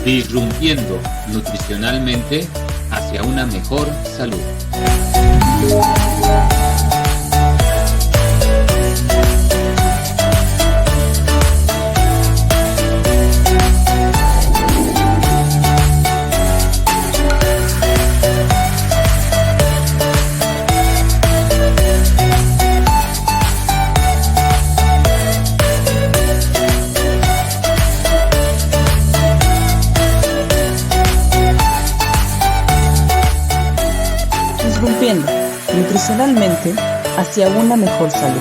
Disrumpiendo nutricionalmente hacia una mejor salud. Disrumpiendo nutricionalmente hacia una mejor salud.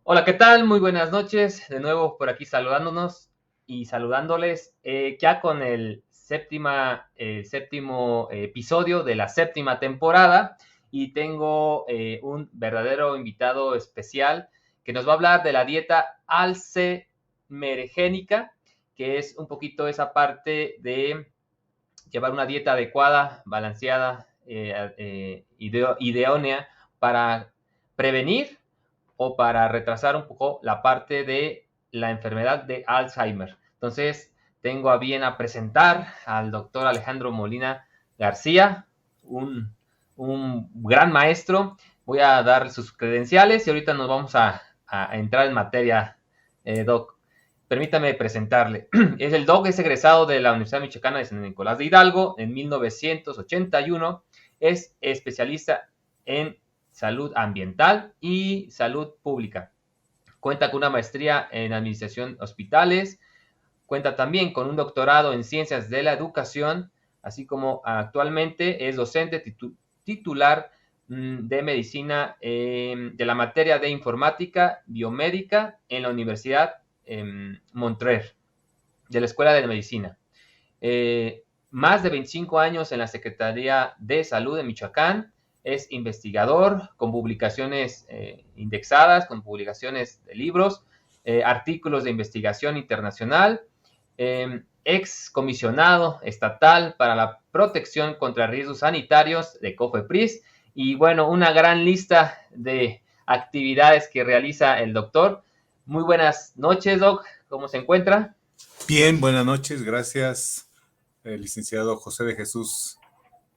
Hola, ¿qué tal? Muy buenas noches. De nuevo por aquí saludándonos y saludándoles ya con el séptimo episodio de la séptima temporada, y tengo un verdadero invitado especial que nos va a hablar de la dieta alcemergénica, que es un poquito esa parte de llevar una dieta adecuada, balanceada, idónea para prevenir o para retrasar un poco la parte de la enfermedad de Alzheimer. Entonces, tengo a bien a presentar al doctor Alejandro Molina García, un gran maestro. Voy a dar sus credenciales y ahorita nos vamos a entrar en materia, doc. Permítame presentarle. El doc es egresado de la Universidad Michoacana de San Nicolás de Hidalgo en 1981. Es especialista en salud ambiental y salud pública. Cuenta con una maestría en administración hospitales. Cuenta también con un doctorado en ciencias de la educación, así como actualmente es docente titular de medicina de la materia de informática biomédica en la Universidad Montreal, de la Escuela de Medicina. Más de 25 años en la Secretaría de Salud de Michoacán. Es investigador con publicaciones indexadas, con publicaciones de libros, artículos de investigación internacional, ex comisionado estatal para la protección contra riesgos sanitarios de COFEPRIS, y bueno, una gran lista de actividades que realiza el doctor. Muy buenas noches, doc. ¿Cómo se encuentra? Bien, buenas noches. Gracias, licenciado José de Jesús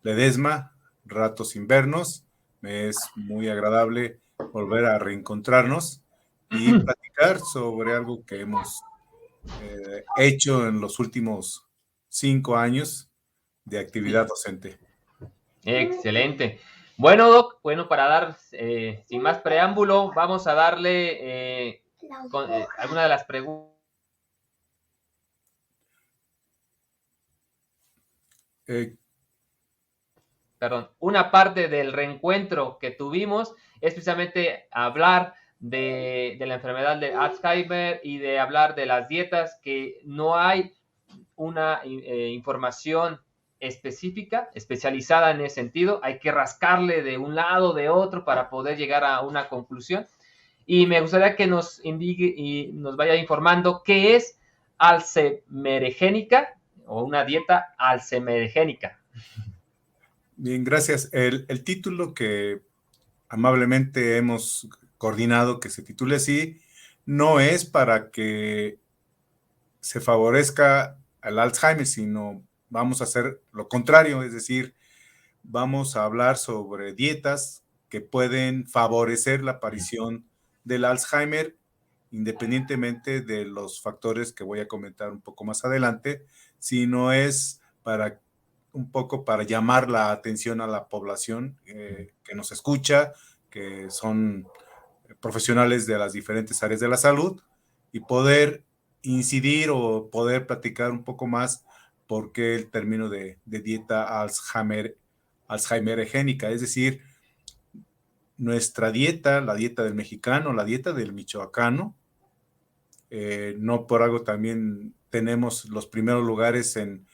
Ledesma. Ratos sin vernos. Me es muy agradable volver a reencontrarnos y platicar sobre algo que hemos hecho en los últimos 5 años de actividad docente. Excelente. Bueno, doc, bueno, para dar sin más preámbulo, vamos a darle alguna de las preguntas. Perdón, una parte del reencuentro que tuvimos es precisamente hablar de la enfermedad de Alzheimer y de hablar de las dietas, que no hay una información específica, especializada en ese sentido. Hay que rascarle de un lado, de otro, para poder llegar a una conclusión. Y me gustaría que nos indique y nos vaya informando qué es alcemergénica o una dieta alcemergénica. Bien, gracias. El título que amablemente hemos coordinado que se titule así no es para que se favorezca al Alzheimer, sino vamos a hacer lo contrario, es decir, vamos a hablar sobre dietas que pueden favorecer la aparición del Alzheimer, independientemente de los factores que voy a comentar un poco más adelante, sino es para un poco para llamar la atención a la población que nos escucha, que son profesionales de las diferentes áreas de la salud, y poder incidir o poder platicar un poco más por qué el término de dieta alzheimergénica, es decir, nuestra dieta, la dieta del mexicano, la dieta del michoacano, no por algo también tenemos los primeros lugares en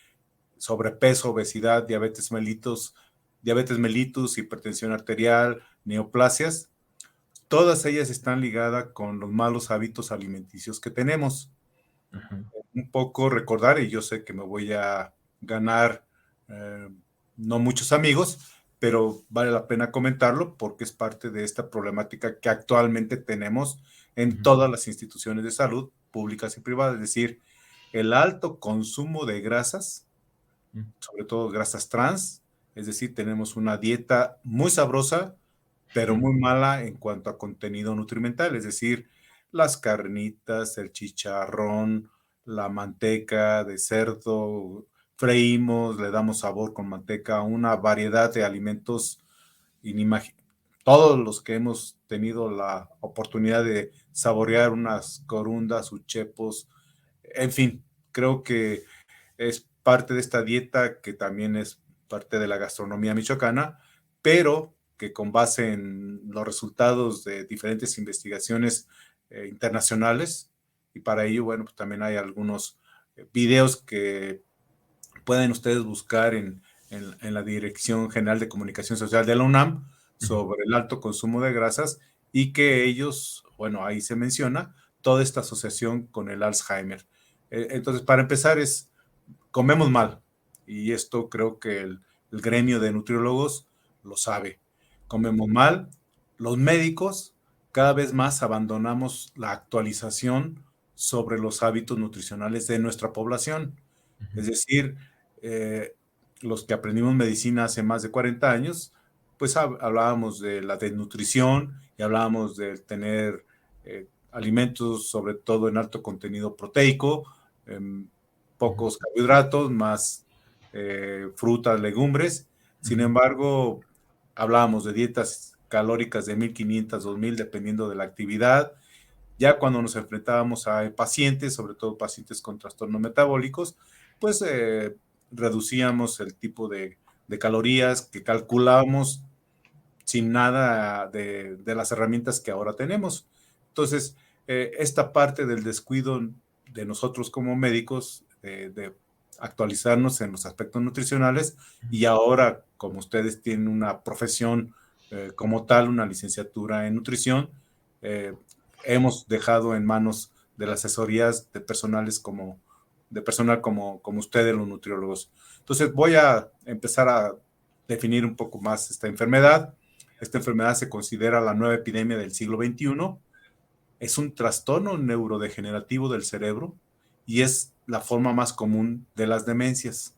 sobrepeso, obesidad, diabetes mellitus diabetes mellitus, hipertensión arterial, neoplasias, todas ellas están ligadas con los malos hábitos alimenticios que tenemos. Un poco recordar, y yo sé que me voy a ganar no muchos amigos, pero vale la pena comentarlo porque es parte de esta problemática que actualmente tenemos en todas las instituciones de salud, públicas y privadas, es decir, el alto consumo de grasas, sobre todo grasas trans, es decir, tenemos una dieta muy sabrosa, pero muy mala en cuanto a contenido nutrimental, es decir, las carnitas, el chicharrón, la manteca de cerdo, freímos, le damos sabor con manteca, una variedad de alimentos inimaginables. Todos los que hemos tenido la oportunidad de saborear unas corundas, uchepos, en fin, creo que es parte de esta dieta que también es parte de la gastronomía michoacana, pero que con base en los resultados de diferentes investigaciones internacionales, y para ello, bueno, pues también hay algunos videos que pueden ustedes buscar en la Dirección General de Comunicación Social de la UNAM sobre el alto consumo de grasas y que ellos, bueno, ahí se menciona toda esta asociación con el Alzheimer. Entonces, para empezar comemos mal y esto creo que el gremio de nutriólogos lo sabe. Comemos mal, los médicos cada vez más abandonamos la actualización sobre los hábitos nutricionales de nuestra población. Es decir, los que aprendimos medicina hace más de 40 años, pues hablábamos de la desnutrición y hablábamos de tener alimentos, sobre todo en alto contenido proteico, pocos carbohidratos, más frutas, legumbres. Sin embargo, hablábamos de dietas calóricas de 1500, 2000, dependiendo de la actividad. Ya cuando nos enfrentábamos a pacientes, sobre todo pacientes con trastornos metabólicos, pues reducíamos el tipo de calorías que calculábamos sin nada de las herramientas que ahora tenemos. Entonces, esta parte del descuido de nosotros como médicos, de actualizarnos en los aspectos nutricionales, y ahora, como ustedes tienen una profesión como tal, una licenciatura en nutrición, hemos dejado en manos de las asesorías de personal como ustedes, los nutriólogos. Entonces voy a empezar a definir un poco más esta enfermedad. Esta enfermedad se considera la nueva epidemia del siglo XXI. Es un trastorno neurodegenerativo del cerebro y es la forma más común de las demencias.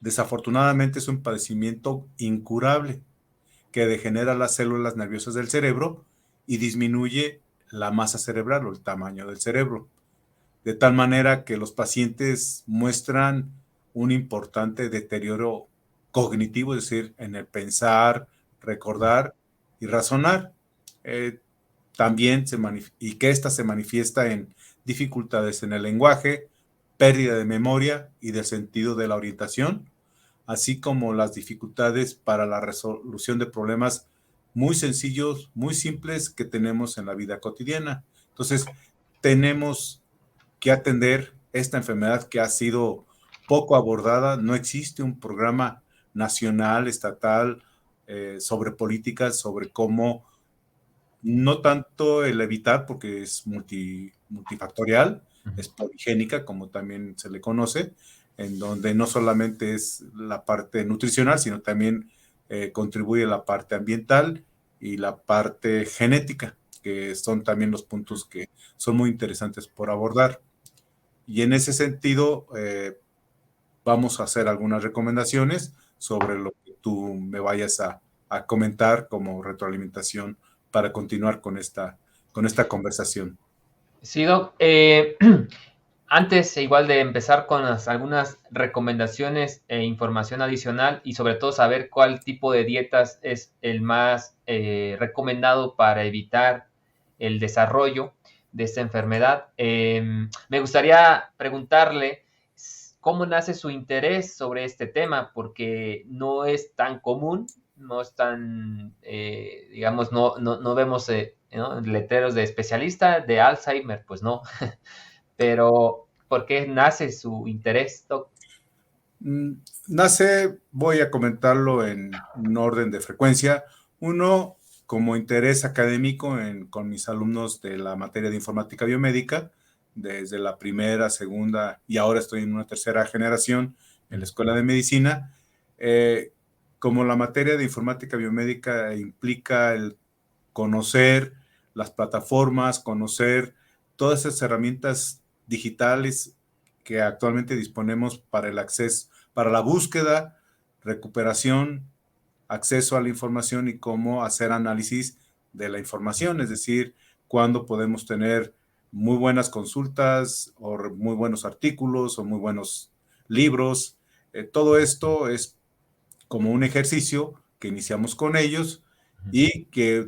Desafortunadamente es un padecimiento incurable que degenera las células nerviosas del cerebro y disminuye la masa cerebral o el tamaño del cerebro, de tal manera que los pacientes muestran un importante deterioro cognitivo, es decir, en el pensar, recordar y razonar. También y que ésta se manifiesta en dificultades en el lenguaje, pérdida de memoria y del sentido de la orientación, así como las dificultades para la resolución de problemas muy sencillos, muy simples que tenemos en la vida cotidiana. Entonces, tenemos que atender esta enfermedad que ha sido poco abordada. No existe un programa nacional, estatal, sobre políticas, sobre cómo, no tanto el evitar, porque es multifactorial, es poligénica, como también se le conoce, en donde no solamente es la parte nutricional, sino también contribuye la parte ambiental y la parte genética, que son también los puntos que son muy interesantes por abordar. Y en ese sentido, vamos a hacer algunas recomendaciones sobre lo que tú me vayas a comentar como retroalimentación para continuar con esta conversación. Sí, Doc. Antes, igual de empezar con algunas recomendaciones e información adicional y sobre todo saber cuál tipo de dietas es el más recomendado para evitar el desarrollo de esta enfermedad, me gustaría preguntarle cómo nace su interés sobre este tema, porque no es tan común, no es tan, digamos, no vemos ¿no? letreros de especialista de Alzheimer, pues no. Pero, ¿por qué nace su interés, Doc? Nace, voy a comentarlo en un orden de frecuencia. Uno, como interés académico con mis alumnos de la materia de informática biomédica, desde la primera, segunda y ahora estoy en una tercera generación en la Escuela de Medicina. Como la materia de informática biomédica implica el conocer las plataformas, conocer todas esas herramientas digitales que actualmente disponemos para el acceso, para la búsqueda, recuperación, acceso a la información y cómo hacer análisis de la información, es decir, cuándo podemos tener muy buenas consultas o muy buenos artículos o muy buenos libros. Todo esto es como un ejercicio que iniciamos con ellos y que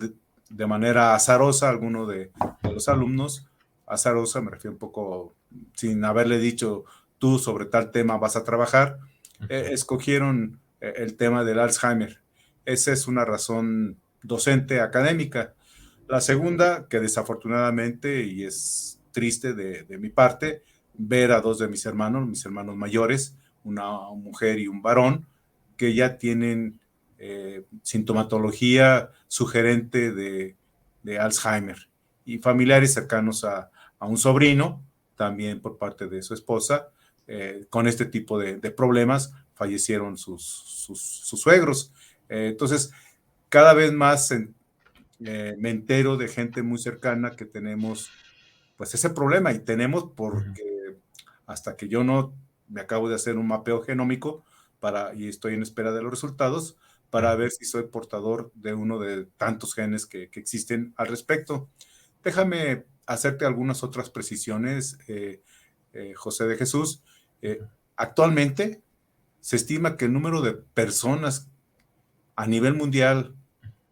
de manera azarosa, alguno de los alumnos, azarosa me refiero un poco sin haberle dicho tú sobre tal tema vas a trabajar, escogieron el tema del Alzheimer. Esa es una razón docente académica. La segunda, que desafortunadamente, y es triste de mi parte, ver a dos de mis hermanos mayores, una mujer y un varón, que ya tienen sintomatología sugerente de Alzheimer y familiares cercanos a un sobrino, también por parte de su esposa, con este tipo de problemas, fallecieron sus suegros. Entonces, cada vez más me entero de gente muy cercana que tenemos pues ese problema y tenemos porque hasta que yo no me acabo de hacer un mapeo genómico y estoy en espera de los resultados para ver si soy portador de uno de tantos genes que existen al respecto. Déjame hacerte algunas otras precisiones, José de Jesús. Actualmente se estima que el número de personas a nivel mundial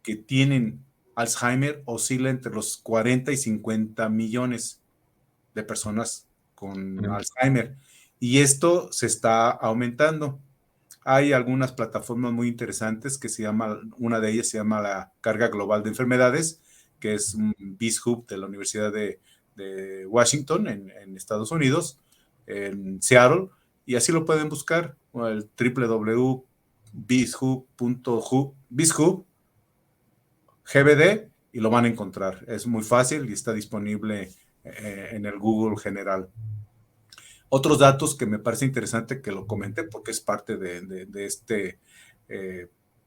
que tienen Alzheimer oscila entre los 40 y 50 millones de personas con Alzheimer. Y esto se está aumentando. Hay algunas plataformas muy interesantes que una de ellas se llama la Carga Global de Enfermedades, que es un BizHub de la Universidad de Washington en Estados Unidos, en Seattle, y así lo pueden buscar, el www.bizhub.gbd y lo van a encontrar. Es muy fácil y está disponible en el Google general. Otros datos que me parece interesante que lo comente porque es parte de este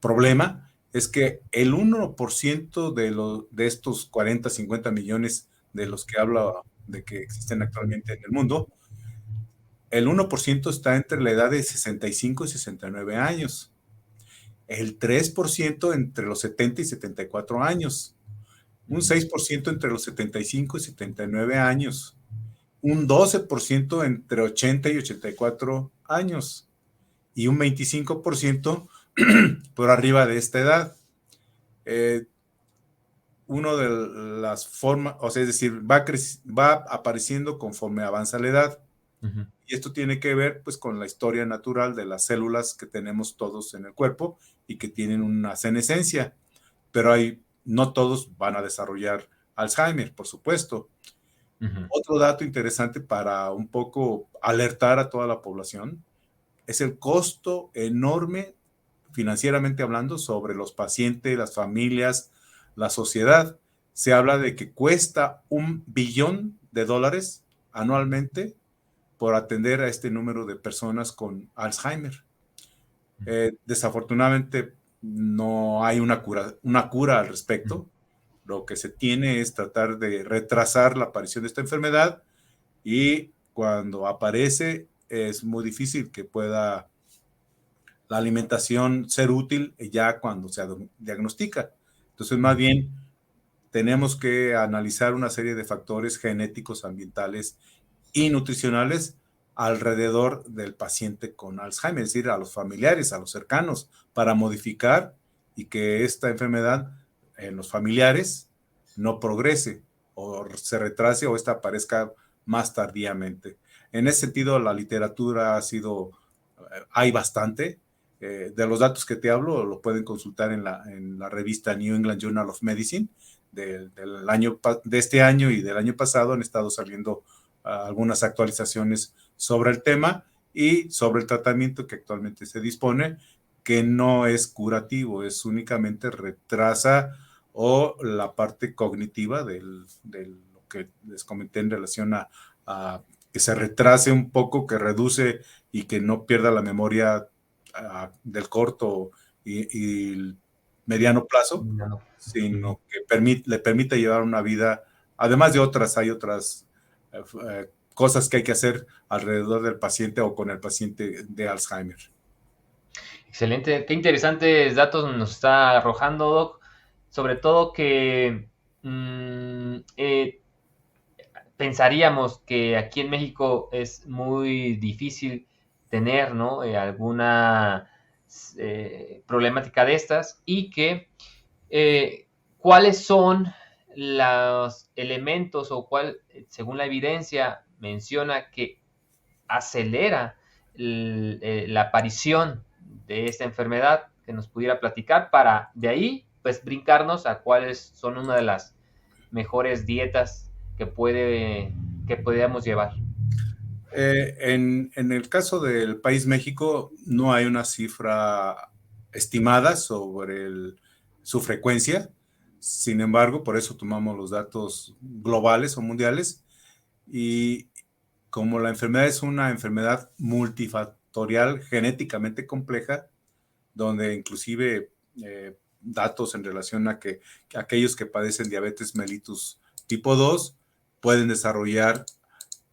problema es que el 1% de estos 40, 50 millones de los que habla de que existen actualmente en el mundo, el 1% está entre la edad de 65 y 69 años, el 3% entre los 70 y 74 años, un 6% entre los 75 y 79 años, un 12% entre 80 y 84 años y un 25% por arriba de esta edad. Uno de las formas, o sea, es decir, va apareciendo conforme avanza la edad. Y esto tiene que ver pues con la historia natural de las células que tenemos todos en el cuerpo y que tienen una senescencia, pero no todos van a desarrollar Alzheimer, por supuesto. Otro dato interesante para un poco alertar a toda la población es el costo enorme, financieramente hablando, sobre los pacientes, las familias, la sociedad. Se habla de que cuesta $1 billón anualmente por atender a este número de personas con Alzheimer. Desafortunadamente no hay una cura al respecto. Lo que se tiene es tratar de retrasar la aparición de esta enfermedad y cuando aparece es muy difícil que pueda la alimentación ser útil ya cuando se diagnostica. Entonces, más bien, tenemos que analizar una serie de factores genéticos, ambientales y nutricionales alrededor del paciente con Alzheimer, es decir, a los familiares, a los cercanos, para modificar y que esta enfermedad en los familiares no progrese o se retrase o esta aparezca más tardíamente. En ese sentido, la literatura hay bastante. De los datos que te hablo, lo pueden consultar en la revista New England Journal of Medicine de este año y del año pasado. Han estado saliendo algunas actualizaciones sobre el tema y sobre el tratamiento que actualmente se dispone, que no es curativo, es únicamente retrasa o la parte cognitiva de lo que les comenté en relación a que se retrase un poco, que reduce y que no pierda la memoria del corto y mediano plazo, No. sino que le permite llevar una vida, además de otras, hay otras cosas que hay que hacer alrededor del paciente o con el paciente de Alzheimer. Excelente, qué interesantes datos nos está arrojando, Doc. Sobre todo que pensaríamos que aquí en México es muy difícil tener, ¿no? Alguna problemática de estas y que cuáles son los elementos o cuál, según la evidencia, menciona que acelera la aparición de esta enfermedad, que nos pudiera platicar para de ahí pues brincarnos a cuáles son una de las mejores dietas que podríamos llevar. En el caso del país México, no hay una cifra estimada sobre su frecuencia. Sin embargo, por eso tomamos los datos globales o mundiales. Y como la enfermedad es una enfermedad multifactorial, genéticamente compleja, donde inclusive datos en relación a que aquellos que padecen diabetes mellitus tipo 2 pueden desarrollar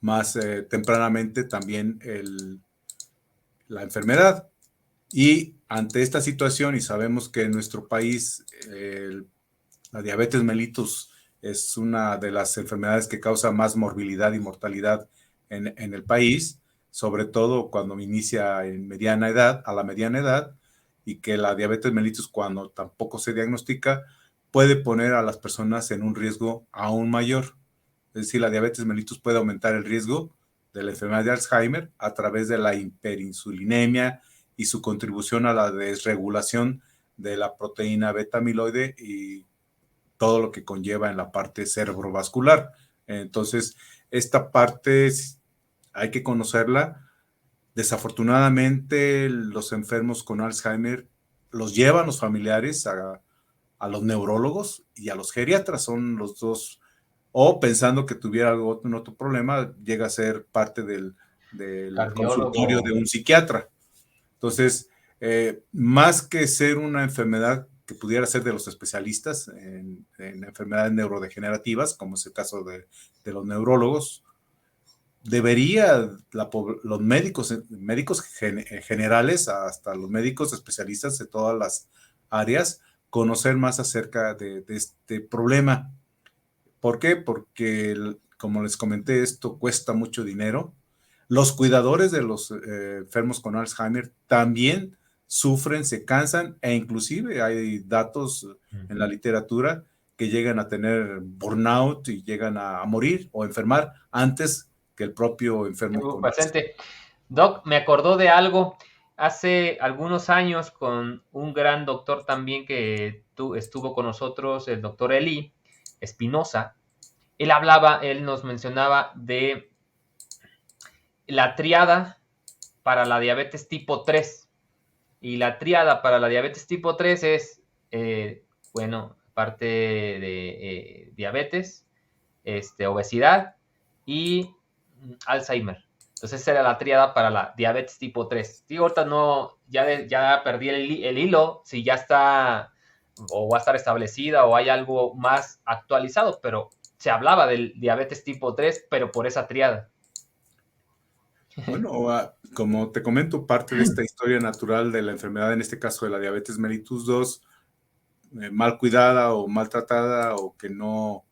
más tempranamente también la enfermedad. Y ante esta situación, y sabemos que en nuestro país la diabetes mellitus es una de las enfermedades que causa más morbilidad y mortalidad en el país, sobre todo cuando inicia en mediana edad, a la mediana edad, y que la diabetes mellitus, cuando tampoco se diagnostica, puede poner a las personas en un riesgo aún mayor. Es decir, la diabetes mellitus puede aumentar el riesgo de la enfermedad de Alzheimer a través de la hiperinsulinemia y su contribución a la desregulación de la proteína beta amiloide y todo lo que conlleva en la parte cerebrovascular. Entonces, esta parte hay que conocerla. Desafortunadamente, los enfermos con Alzheimer los llevan los familiares a los neurólogos y a los geriatras, son los dos, o pensando que tuviera algún otro problema, llega a ser parte del consultorio de un psiquiatra. Entonces, más que ser una enfermedad que pudiera ser de los especialistas en enfermedades neurodegenerativas, como es el caso de los neurólogos, debería los médicos generales, hasta los médicos especialistas de todas las áreas, conocer más acerca de este problema. ¿Por qué? Porque, como les comenté, esto cuesta mucho dinero. Los cuidadores de los enfermos con Alzheimer también sufren, se cansan e inclusive hay datos en la literatura que llegan a tener burnout y llegan a morir o enfermar antes que el propio enfermo con Alzheimer. Doc, me acordó de algo hace algunos años con un gran doctor también que estuvo con nosotros, el doctor Eli Espinosa. Él nos mencionaba de la triada para la diabetes tipo 3. Y la triada para la diabetes tipo 3 es, parte de diabetes, obesidad y Alzheimer. Entonces esa era la triada para la diabetes tipo 3. Digo, ahorita no, ya perdí el hilo, si ya está o va a estar establecida o hay algo más actualizado, pero se hablaba del diabetes tipo 3, pero por esa triada. Bueno, como te comento, parte de esta historia natural de la enfermedad, en este caso de la diabetes mellitus 2, mal cuidada o maltratada o que no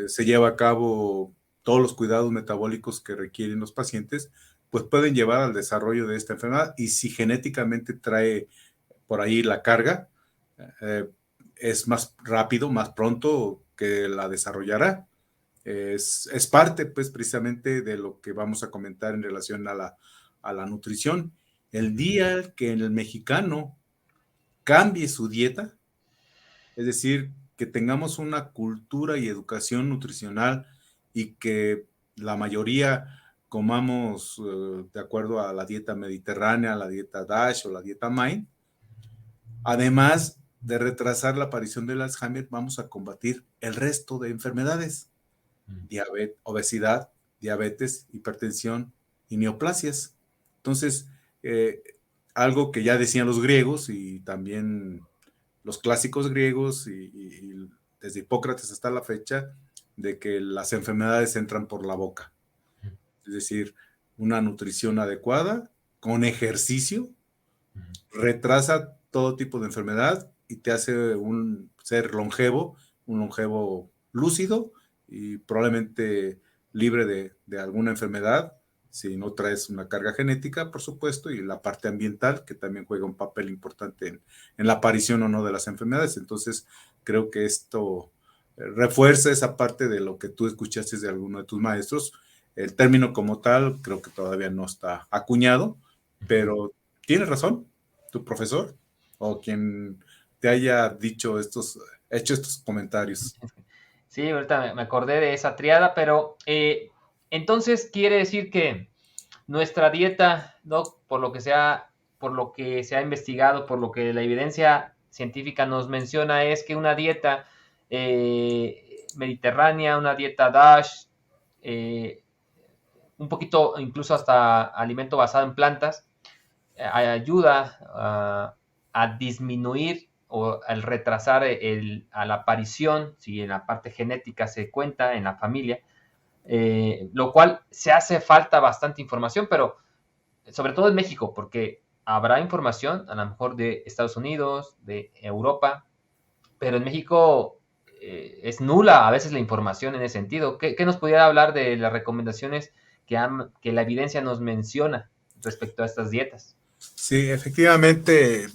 se lleva a cabo todos los cuidados metabólicos que requieren los pacientes, pues pueden llevar al desarrollo de esta enfermedad. Y si genéticamente trae por ahí la carga, es más rápido, más pronto que la desarrollará. Es parte, pues, precisamente de lo que vamos a comentar en relación a la nutrición. El día que el mexicano cambie su dieta, es decir, que tengamos una cultura y educación nutricional y que la mayoría comamos de acuerdo a la dieta mediterránea, la dieta DASH o la dieta MIND, además de retrasar la aparición del Alzheimer, vamos a combatir el resto de enfermedades, obesidad, diabetes, hipertensión y neoplasias. Entonces, algo que ya decían los griegos y también los clásicos griegos y desde Hipócrates hasta la fecha, de que las enfermedades entran por la boca. Es decir, una nutrición adecuada, con ejercicio, retrasa todo tipo de enfermedad y te hace un ser longevo, un longevo lúcido y probablemente libre de alguna enfermedad, si no traes una carga genética, por supuesto, y la parte ambiental, que también juega un papel importante en la aparición o no de las enfermedades. Entonces, creo que esto refuerza esa parte de lo que tú escuchaste de alguno de tus maestros. El término como tal creo que todavía no está acuñado, pero tienes razón, tu profesor o quien te haya hecho estos comentarios. Sí, ahorita me acordé de esa triada, pero entonces quiere decir que nuestra dieta, ¿no? Por lo que se ha investigado, por lo que la evidencia científica nos menciona, es que una dieta mediterránea, una dieta DASH, un poquito incluso hasta alimento basado en plantas, ayuda a disminuir o al retrasar a la aparición, si en la parte genética se cuenta en la familia, lo cual se hace falta bastante información, pero sobre todo en México, porque habrá información a lo mejor de Estados Unidos, de Europa, pero en México es nula a veces la información en ese sentido. ¿Qué nos pudiera hablar de las recomendaciones que la evidencia nos menciona respecto a estas dietas? Sí, efectivamente,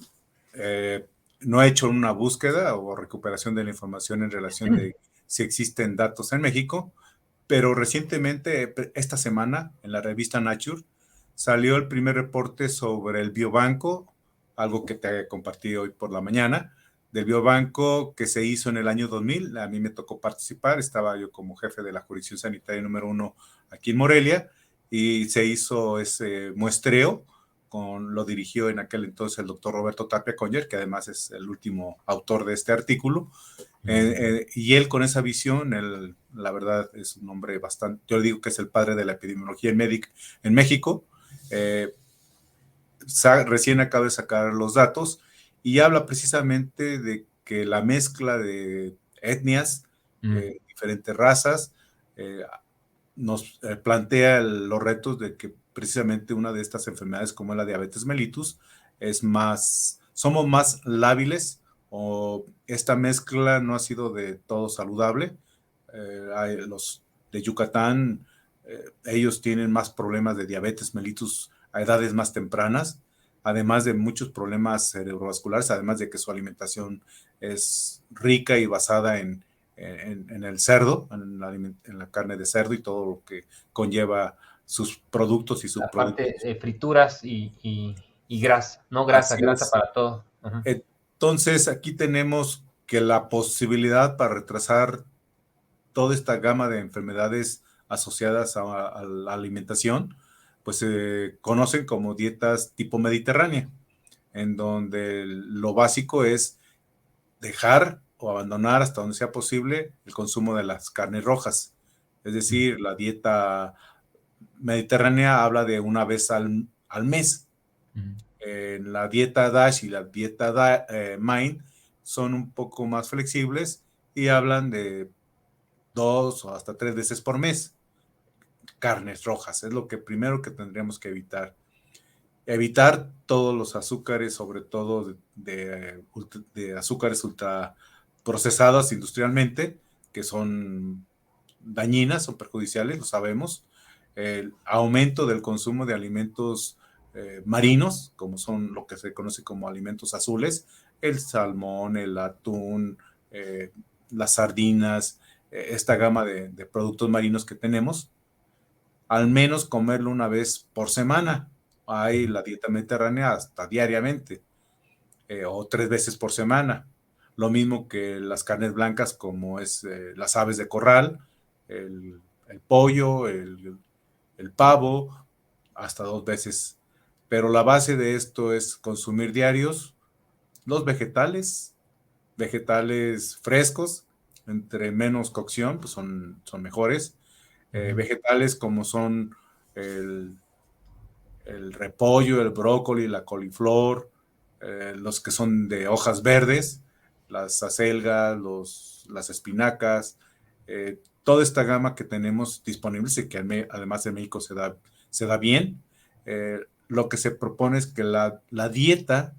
no he hecho una búsqueda o recuperación de la información en relación de si existen datos en México, pero recientemente, esta semana, en la revista Nature, salió el primer reporte sobre el biobanco, algo que te compartí hoy por la mañana, del biobanco que se hizo en el año 2000. A mí me tocó participar, estaba yo como jefe de la jurisdicción sanitaria número 1 aquí en Morelia, y se hizo ese muestreo, lo dirigió en aquel entonces el doctor Roberto Tapia Conger, que además es el último autor de este artículo. Y él con esa visión, la verdad es un hombre bastante, yo digo que es el padre de la epidemiología en México. Recién acaba de sacar los datos y habla precisamente de que la mezcla de etnias, diferentes razas, nos plantea los retos de que precisamente una de estas enfermedades como la diabetes mellitus somos más lábiles, o esta mezcla no ha sido de todo saludable. Los de Yucatán, ellos tienen más problemas de diabetes mellitus a edades más tempranas, además de muchos problemas cerebrovasculares, además de que su alimentación es rica y basada en el cerdo, en la carne de cerdo y todo lo que conlleva sus productos y su parte de frituras y grasa, no grasa, grasa para todo. Entonces, aquí tenemos que la posibilidad para retrasar toda esta gama de enfermedades asociadas a la alimentación, pues se conocen como dietas tipo mediterránea, en donde lo básico es dejar o abandonar hasta donde sea posible el consumo de las carnes rojas. Es decir, la dieta mediterránea habla de una vez al mes. La dieta DASH y la dieta MIND son un poco más flexibles y hablan de 2 o hasta 3 veces por mes. Carnes rojas, es lo que primero que tendríamos que evitar. Evitar todos los azúcares, sobre todo de azúcares ultraprocesadas industrialmente, que son dañinas, son perjudiciales, lo sabemos. El aumento del consumo de alimentos marinos, como son lo que se conoce como alimentos azules, el salmón, el atún, las sardinas, esta gama de productos marinos que tenemos, al menos comerlo una vez por semana. Hay la dieta mediterránea hasta diariamente, o 3 veces por semana. Lo mismo que las carnes blancas, como es las aves de corral, el pollo, el el pavo, hasta 2 veces. Pero la base de esto es consumir diarios los vegetales frescos, entre menos cocción, pues son mejores. Vegetales como son el repollo, el brócoli, la coliflor, los que son de hojas verdes, las acelgas, las espinacas, toda esta gama que tenemos disponibles y que además en México se da bien. Lo que se propone es que la dieta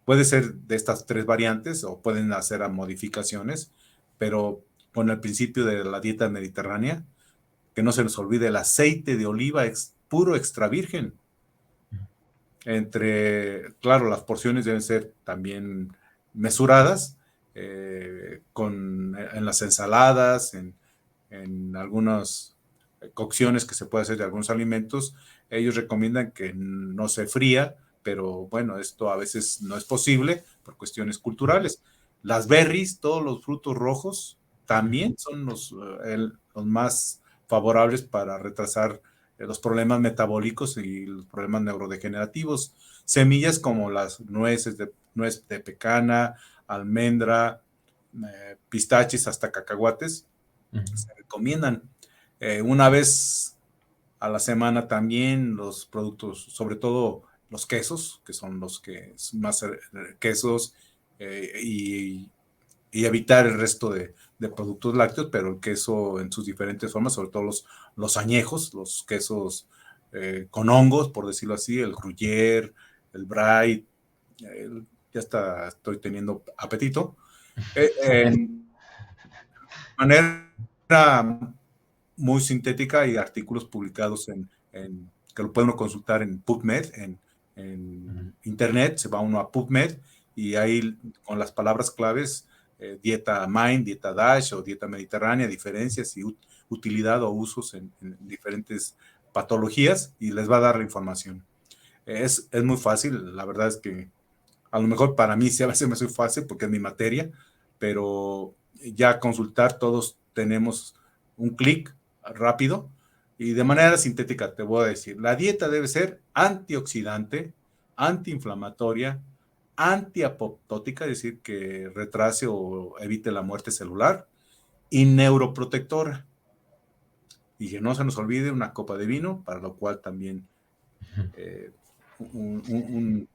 puede ser de estas 3 variantes o pueden hacer modificaciones, pero con el principio de la dieta mediterránea, que no se nos olvide el aceite de oliva puro extra virgen. Claro, las porciones deben ser también mesuradas, en las ensaladas, en algunas cocciones que se puede hacer de algunos alimentos. Ellos recomiendan que no se fría, pero bueno, esto a veces no es posible por cuestiones culturales. Las berries, todos los frutos rojos, también son los más favorables para retrasar los problemas metabólicos y los problemas neurodegenerativos. Semillas como las nuez de pecana, almendra, pistaches, hasta cacahuates, se recomiendan. Una vez a la semana también los productos, sobre todo los quesos, que son los que más quesos, y evitar el resto de productos lácteos, pero el queso en sus diferentes formas, sobre todo los añejos, los quesos con hongos, por decirlo así, el gruyère, el brie, ya estoy teniendo apetito. En manera muy sintética, hay artículos publicados que lo pueden consultar en PubMed, en internet, se va uno a PubMed y ahí con las palabras claves, dieta Mind, dieta DASH o dieta mediterránea, diferencias y utilidad o usos en diferentes patologías, y les va a dar la información. Es muy fácil, la verdad es que a lo mejor para mí sí a veces me soy fácil porque es mi materia, pero ya consultar todos tenemos un clic rápido y de manera sintética te voy a decir, la dieta debe ser antioxidante, antiinflamatoria, antiapoptótica, es decir, que retrase o evite la muerte celular, y neuroprotectora. Y que no se nos olvide una copa de vino, para lo cual también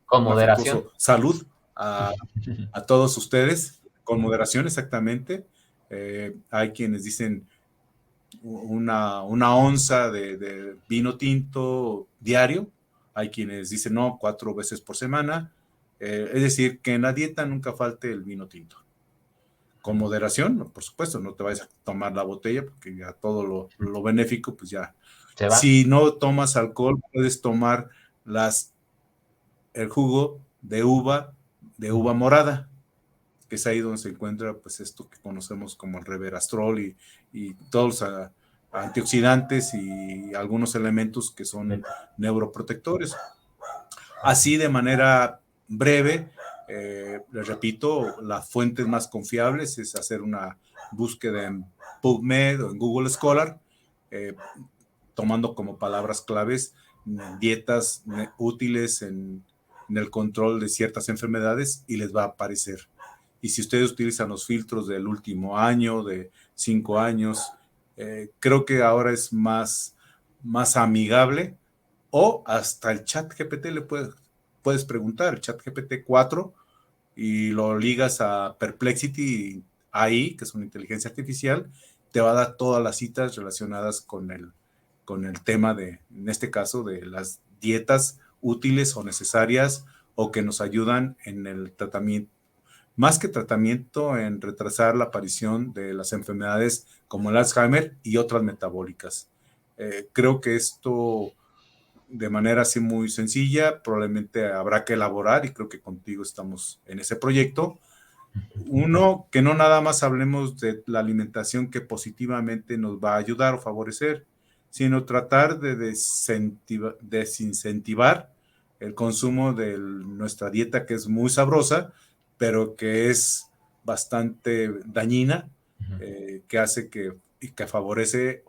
con moderación. Salud a todos ustedes, con moderación exactamente. Hay quienes dicen una onza de vino tinto diario, hay quienes dicen no, 4 veces por semana. Es decir, que en la dieta nunca falte el vino tinto. Con moderación, por supuesto, no te vayas a tomar la botella porque ya todo lo benéfico, pues ya. Si no tomas alcohol, puedes tomar el jugo de uva morada, que es ahí donde se encuentra pues esto que conocemos como el resveratrol y todos los antioxidantes y algunos elementos que son neuroprotectores. Así de manera breve, les repito, las fuentes más confiables es hacer una búsqueda en PubMed o en Google Scholar, tomando como palabras claves dietas útiles en el control de ciertas enfermedades y les va a aparecer. Y si ustedes utilizan los filtros del último año, de 5 años, creo que ahora es más amigable, o hasta el ChatGPT le puedes preguntar, el ChatGPT 4, y lo ligas a Perplexity AI, que es una inteligencia artificial, te va a dar todas las citas relacionadas con el tema en este caso, de las dietas útiles o necesarias o que nos ayudan en el tratamiento, más que tratamiento, en retrasar la aparición de las enfermedades como el Alzheimer y otras metabólicas. Creo que esto, de manera así muy sencilla, probablemente habrá que elaborar, y creo que contigo estamos en ese proyecto. Uno, que no nada más hablemos de la alimentación que positivamente nos va a ayudar o favorecer, sino tratar de desincentivar el consumo de nuestra dieta, que es muy sabrosa, pero que es bastante dañina, que hace que y que favorece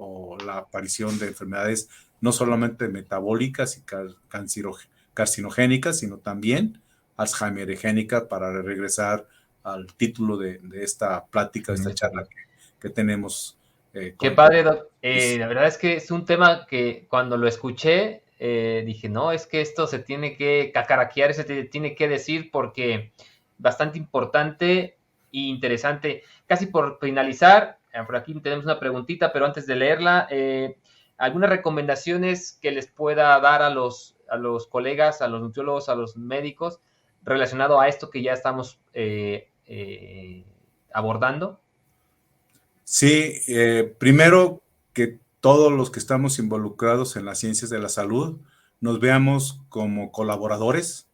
la aparición de enfermedades no solamente metabólicas y carcinogénicas, sino también alzheimerigénicas, para regresar al título de esta plática, de esta charla que tenemos. Qué padre, Doc. La verdad es que es un tema que cuando lo escuché, dije, no, es que esto se tiene que cacaraquear, se tiene que decir, porque bastante importante e interesante. Casi por finalizar, por aquí tenemos una preguntita, pero antes de leerla, algunas recomendaciones que les pueda dar a los colegas, a los nutriólogos, a los médicos, relacionado a esto que ya estamos abordando. Sí, primero que todos los que estamos involucrados en las ciencias de la salud nos veamos como colaboradores,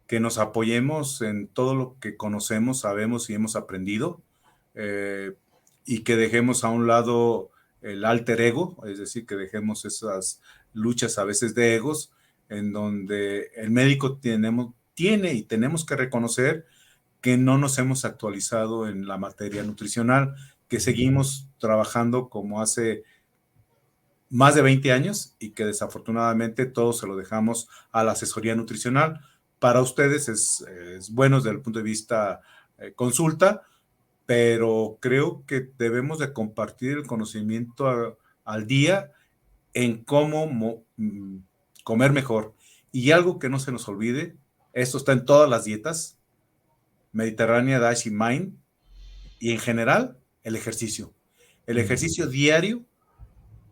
que nos apoyemos en todo lo que conocemos, sabemos y hemos aprendido, y que dejemos a un lado el alter ego, es decir, que dejemos esas luchas a veces de egos, en donde el médico tiene y tenemos que reconocer que no nos hemos actualizado en la materia nutricional, que seguimos trabajando como hace más de 20 años y que desafortunadamente todo se lo dejamos a la asesoría nutricional. Para ustedes es bueno desde el punto de vista consulta, pero creo que debemos de compartir el conocimiento al día en cómo comer mejor. Y algo que no se nos olvide, esto está en todas las dietas, Mediterránea, DASH y MIND, y en general, el ejercicio. El ejercicio diario,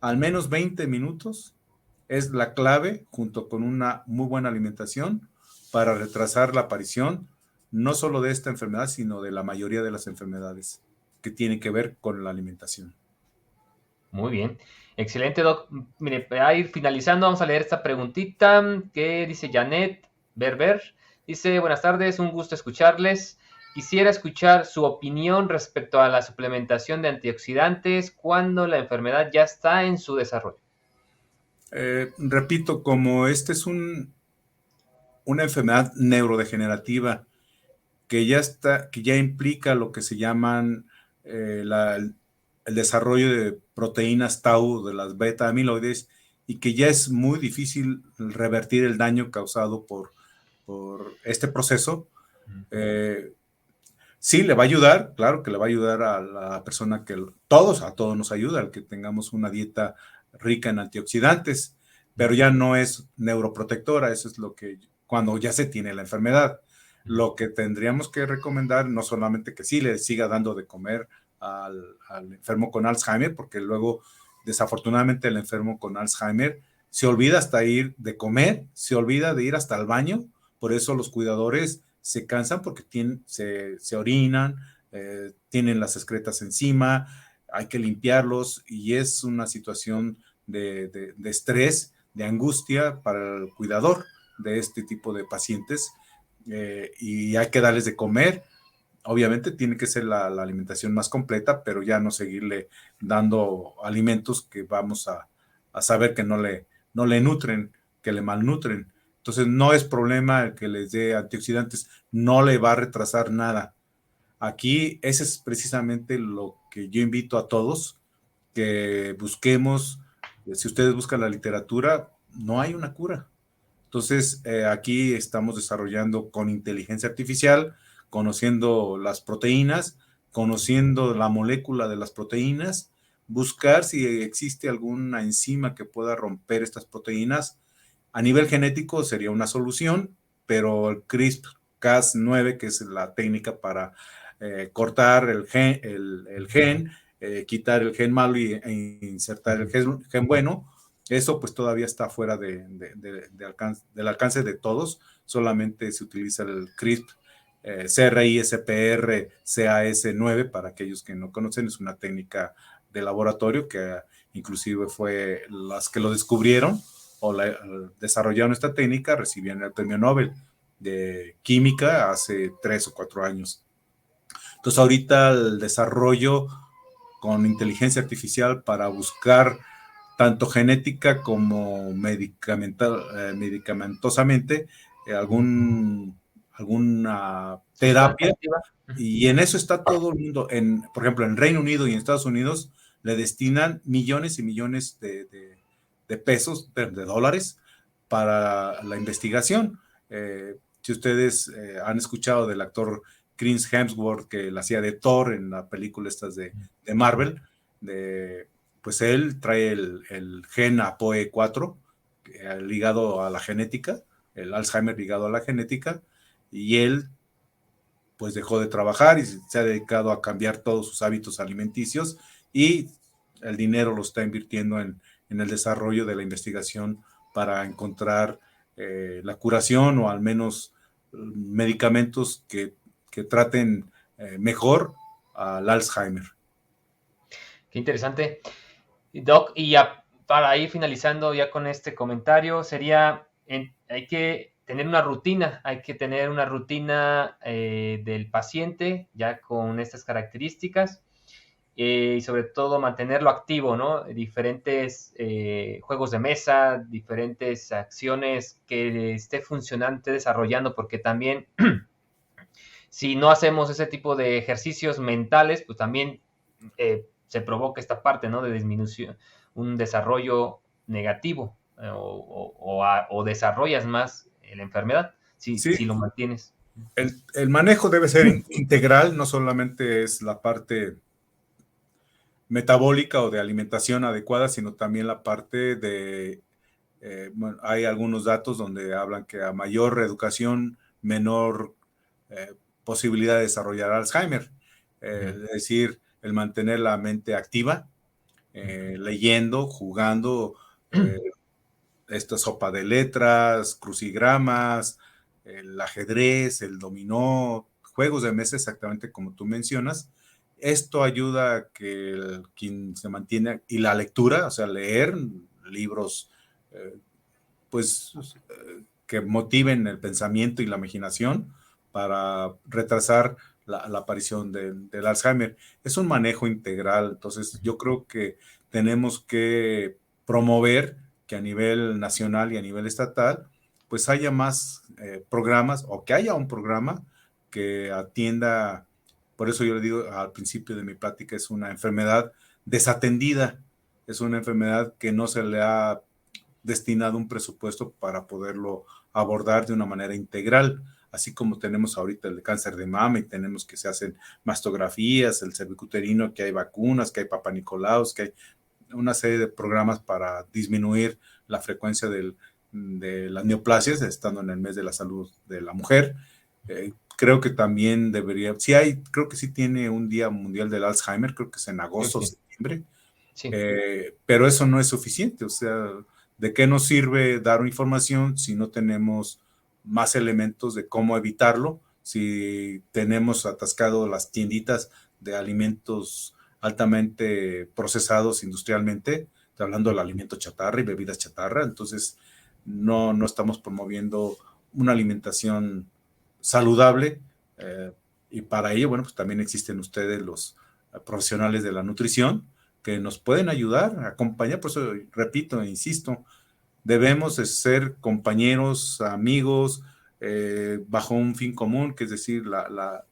al menos 20 minutos, es la clave, junto con una muy buena alimentación, para retrasar la aparición no solo de esta enfermedad, sino de la mayoría de las enfermedades que tienen que ver con la alimentación. Muy bien. Excelente, Doc. Mire, para ir finalizando, vamos a leer esta preguntita que dice Janet Berber. Dice, buenas tardes, un gusto escucharles. Quisiera escuchar su opinión respecto a la suplementación de antioxidantes cuando la enfermedad ya está en su desarrollo. Repito, como esta es una enfermedad neurodegenerativa que ya implica lo que se llaman el desarrollo de proteínas tau, de las beta amiloides, y que ya es muy difícil revertir el daño causado por este proceso. Sí, le va a ayudar, claro que le va a ayudar a la persona a todos nos ayuda, al que tengamos una dieta rica en antioxidantes, pero ya no es neuroprotectora. Eso es lo que, cuando ya se tiene la enfermedad, lo que tendríamos que recomendar, no solamente que sí le siga dando de comer al enfermo con Alzheimer, porque luego, desafortunadamente, el enfermo con Alzheimer se olvida hasta ir de comer, se olvida de ir hasta el baño. Por eso los cuidadores se cansan, porque se orinan, tienen las excretas encima, hay que limpiarlos, y es una situación de estrés, de angustia para el cuidador de este tipo de pacientes, y hay que darles de comer. Obviamente tiene que ser la alimentación más completa, pero ya no seguirle dando alimentos que vamos a saber que no le nutren, que le malnutren. Entonces no es problema el que les dé antioxidantes, no le va a retrasar nada. Aquí ese es precisamente lo que yo invito a todos, que busquemos. Si ustedes buscan la literatura, no hay una cura. Entonces aquí estamos desarrollando con inteligencia artificial, conociendo las proteínas, conociendo la molécula de las proteínas, buscar si existe alguna enzima que pueda romper estas proteínas. A nivel genético sería una solución, pero el CRISPR-Cas9, que es la técnica para cortar el gen, quitar el gen malo e insertar el gen bueno, eso pues todavía está fuera del alcance de todos. Solamente se utiliza el CRISPR, CRISPR Cas9, para aquellos que no conocen. Es una técnica de laboratorio que inclusive fue las que lo descubrieron o desarrollaron esta técnica, recibían el premio Nobel de Química hace 3 o 4 años. Entonces ahorita el desarrollo con inteligencia artificial para buscar tanto genética como medicamentosamente alguna terapia, y en eso está todo el mundo. Por ejemplo, en Reino Unido y en Estados Unidos le destinan millones y millones de pesos, de dólares, para la investigación. Si ustedes han escuchado del actor Chris Hemsworth, que la hacía de Thor en la película estas de Marvel, pues él trae el gen APOE4 ligado a la genética, el Alzheimer ligado a la genética, y él pues dejó de trabajar y se ha dedicado a cambiar todos sus hábitos alimenticios, y el dinero lo está invirtiendo en el desarrollo de la investigación para encontrar la curación, o al menos medicamentos que traten mejor al Alzheimer. Qué interesante. Doc, y ya para ir finalizando ya con este comentario, hay que tener una rutina, del paciente ya con estas características, y sobre todo mantenerlo activo, ¿no? Diferentes juegos de mesa, diferentes acciones que esté funcionando, esté desarrollando, porque también si no hacemos ese tipo de ejercicios mentales, pues también se provoca esta parte, ¿no? De disminución, un desarrollo negativo, o desarrollas más la enfermedad si lo mantienes. El manejo debe ser integral, no solamente es la parte metabólica o de alimentación adecuada, sino también la parte de, hay algunos datos donde hablan que a mayor reeducación, menor posibilidad de desarrollar Alzheimer. Es decir, el mantener la mente activa, leyendo, jugando, esta sopa de letras, crucigramas, el ajedrez, el dominó, juegos de mesa, exactamente como tú mencionas. Esto ayuda a que quien se mantiene, y la lectura, o sea, leer libros, que motiven el pensamiento y la imaginación para retrasar la aparición del Alzheimer. Es un manejo integral, entonces yo creo que tenemos que promover que a nivel nacional y a nivel estatal, pues haya más programas, o que haya un programa que atienda. Por eso yo le digo al principio de mi plática, es una enfermedad desatendida, es una enfermedad que no se le ha destinado un presupuesto para poderlo abordar de una manera integral, así como tenemos ahorita el cáncer de mama, y tenemos que se hacen mastografías, el cervicuterino, que hay vacunas, que hay Papa Nicolaos, que hay una serie de programas para disminuir la frecuencia de las neoplasias, estando en el mes de la salud de la mujer. Creo que también debería, creo que sí tiene un Día Mundial del Alzheimer, creo que es en agosto o septiembre, pero eso no es suficiente. O sea, ¿de qué nos sirve dar información si no tenemos más elementos de cómo evitarlo? Si tenemos atascado las tienditas de alimentos altamente procesados industrialmente, hablando del alimento chatarra y bebidas chatarra, entonces no estamos promoviendo una alimentación saludable, y para ello, bueno, pues también existen ustedes, los profesionales de la nutrición, que nos pueden ayudar, acompañar. Por eso repito e insisto, debemos de ser compañeros, amigos, bajo un fin común, que es decir, la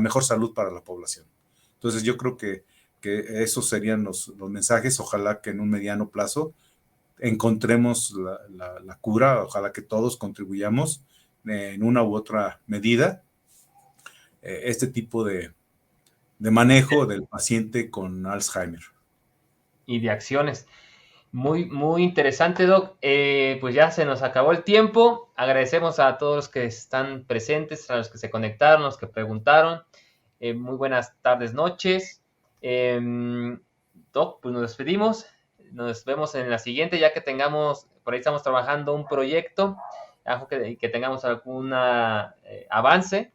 mejor salud para la población. Entonces yo creo que esos serían los mensajes. Ojalá que en un mediano plazo encontremos la cura, ojalá que todos contribuyamos en una u otra medida este tipo de manejo del paciente con Alzheimer. Y de acciones. Muy, muy interesante, Doc. Pues ya se nos acabó el tiempo. Agradecemos a todos los que están presentes, a los que se conectaron, los que preguntaron. Muy buenas tardes, noches. Doc, pues nos despedimos. Nos vemos en la siguiente, ya que por ahí estamos trabajando un proyecto, que tengamos algún avance.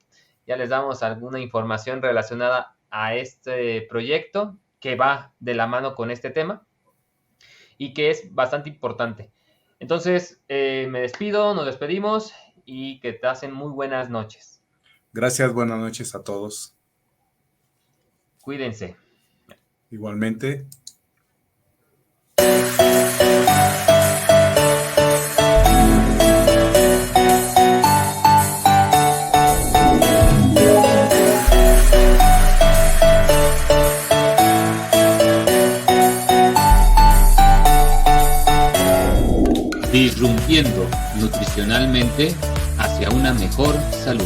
Ya les damos alguna información relacionada a este proyecto que va de la mano con este tema y que es bastante importante. Entonces, me despido, nos despedimos, y que te hacen muy buenas noches. Gracias, buenas noches a todos. Cuídense. Igualmente. Disrumpiendo nutricionalmente hacia una mejor salud.